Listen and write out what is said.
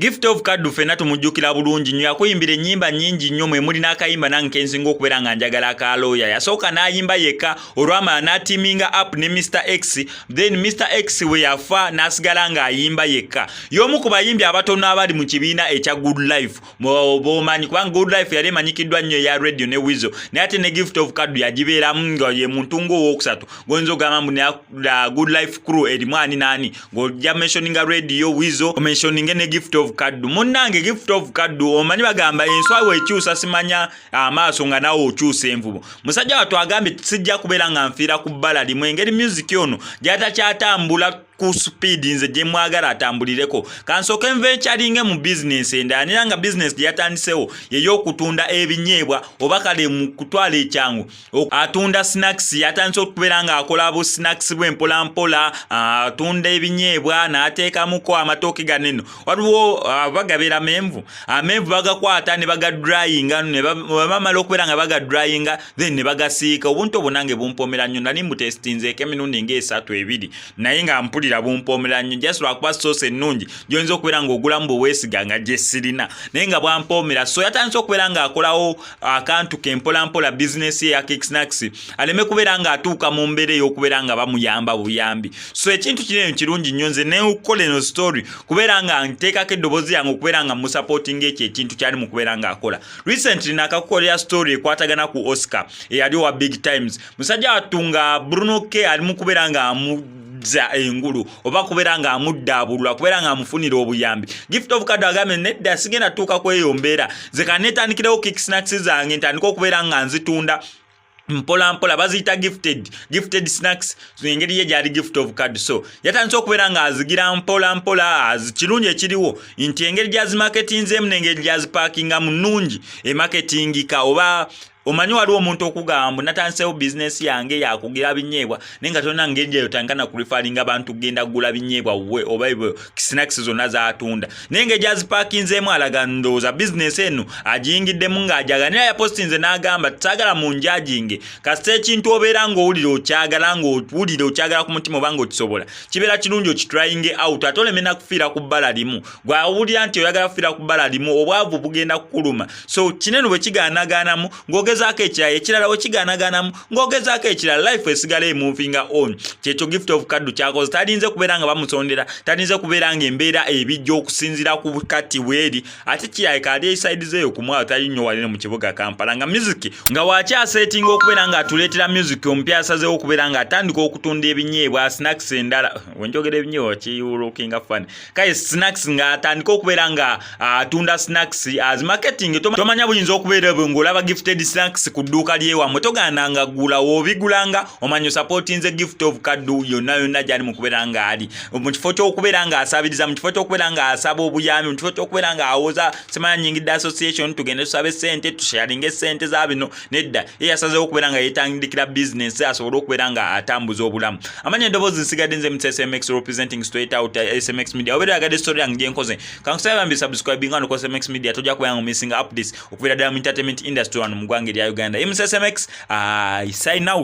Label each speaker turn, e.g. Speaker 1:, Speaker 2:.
Speaker 1: Gift of Kaddu fena tumujjukira bulungi nnyo yakuyimbira ennyimba nnyingi nnyo mwe muli n'akayimba nange nsinga okubeera nga njagala akalooya yasooka n'ayimba yekka olwamala n'atiiminga up ne Mr X then Mr X we yafa n'asigala ng'ayimba yekka y'omu ku bayimbi abatono abali mu kibiina ekya Good Life b'omanyi kubanga Good Life yali emanyikiddwa nnyo eya radio ne Weasel naye ate ne Gift of Kaddu yagibeeramu nga ye muntu ng'owookusatu goyinza ogamba mbu Good Life crew erimu ani n'ani ng'ojja mentioninga radio Weasel omentioninge ne Gift of Kaddu munnange Gift of Kaddu omanyi bagamba enswa wekyusa simanya amaaso nga nawe okyusa envubo musajja wattu agambye sijja kubeera nga nfiira ku bbala limu engeri music ono gyatakyatambula ku speed nze gye mwagala atambulireko kansooke nventuringe mu business endala era nga business gye yatandisewo yey'okutunda ebinyeebwa oba kale mu kutwala ekyangu atunda snacks yatandise okubeera nga akola bu snacks bwe mpolampola atunda ebinyeebwa n'ateekamuko amatooke ganeno waliwo bagabeera amenvu bagakwata ne bagadryinga ne bamala okubeera nga bagadryinga then ne bagasiika obuntu obwo nange bumpomera nnyo nali mbutestinzeeko emirundi ng'esatu ebiri naye nga mpulira bumpomera nnyo just lwakuba soose ennungi gy'oyinza okubeera ng'ogulamu bweweesiga nga gye sirina naye nga bwampomera so yatandise okubeera ng'akolawo akantu ke mpolampola bizinesi ye ya Cake Snacks aleme kubeera ng'atuuka mu mbeera ey'okubeera nga bamuyamba buyambi so ekintu kinene kirungi nnyo nze nekola eno story kubeera nga nteekako eddoboozi yange okubeera nga musupportinga ekyo ekintu kyali mu kubeera ng'akola recently nakakukolera story ekwatagana ku Oscar eyali owa Big Times musajja wattu nga Bruno K ali mu kubeera nga za engulu oba kubeera nga amuddaabulula kubeera nga amufunira obuyambi Gift of Kaddu agambye nedda sigenda tuuka kweyombeera ze kanetandikirawo Cake Snacks zange ntandika okubeera nga nzitunda mpolampola baziyita gifted snacks engeri ye gyali Gift of Kaddu so yatandise okubeera nga azigira mpolampola kirungi ekiriwo nti engeri gyazimarketinzeemu n'engeri gyazipaakingamu nnungi emaketingika oba omanyi waliwo omuntu okugamba natandisewo bizinesi yange yakugira binyeebwa naye nga tolina ngeri gyeyotandika kurifalinga abantu kugenda kugula binyeebwa we oba snacks zonna zaatunda naye nga gyazipaakinzeemu alaga ndowooza bizinesi eno agiyingiddemu ng'ajaga naye yapostinze n'agamba saagala munjajinge kasita ekintu obeera ng'owulira okyagala ng'owulira okyagala ku mutima oba ng'okisobola kibeera kirungi okitryinge out ate oleme nakufiira ku bbala limu gwawulira nti oyagala kufiira ku bbala limu obwavu bugenda kukuluma so kinene bwe kigaanagaanamu ng'ogezaako ekirala wekigaanagaanamu ng'ogezaako ekirala life esigala emovinga on kyekyo Gift of Kaddu kyakoze talinze kubeera nga bamusondera talinze kubeera nga embeera ebijja okusinzira ku kati bweri ate kirabika ali esaidi zeeyo kumwawo tali nnyo walina mu kibuga Kampala nga music nga wakyasetinga okubeera nga atuleetera music omupya asazeewo okubeera nga atandika okutunda ebinyeebwa snacks endala wenjogera ebinyeebwa kiyulukinga fani kale snacks nga atandika okubeera nga atunda snacks as marketing tomanya buyinza okubeera bwe ng'olaba gifted snacks ku dduuka ly'ewammwe togaananga gula w'obigulanga omanya supportinze Gift of Kaddu yonna gyali mu kubeera nga ali mu kifo ky'okubeera nga asabiriza mu kifo ky'okubeera nga asaba obuyambi mu kifo ky'okubeera nga awoza semanya nyingidde association tugende tusabe ssente tusharinge ssente za bino nedda ye yasazeewo okubeera nga yeetandikira business asobole okubeera nga atambuza obulamu amanya eddoboozi nsigadde nze Mr SMX representing straight out SMX Media obeera yagadde story yange gye nkoze kankusaba bambi subscribe nga no SMX Media tojja kubeera nga missing updates okubeera ddala mu entertainment industry wano mu ggwanga erya Uganda. Mr SMX, I sign out.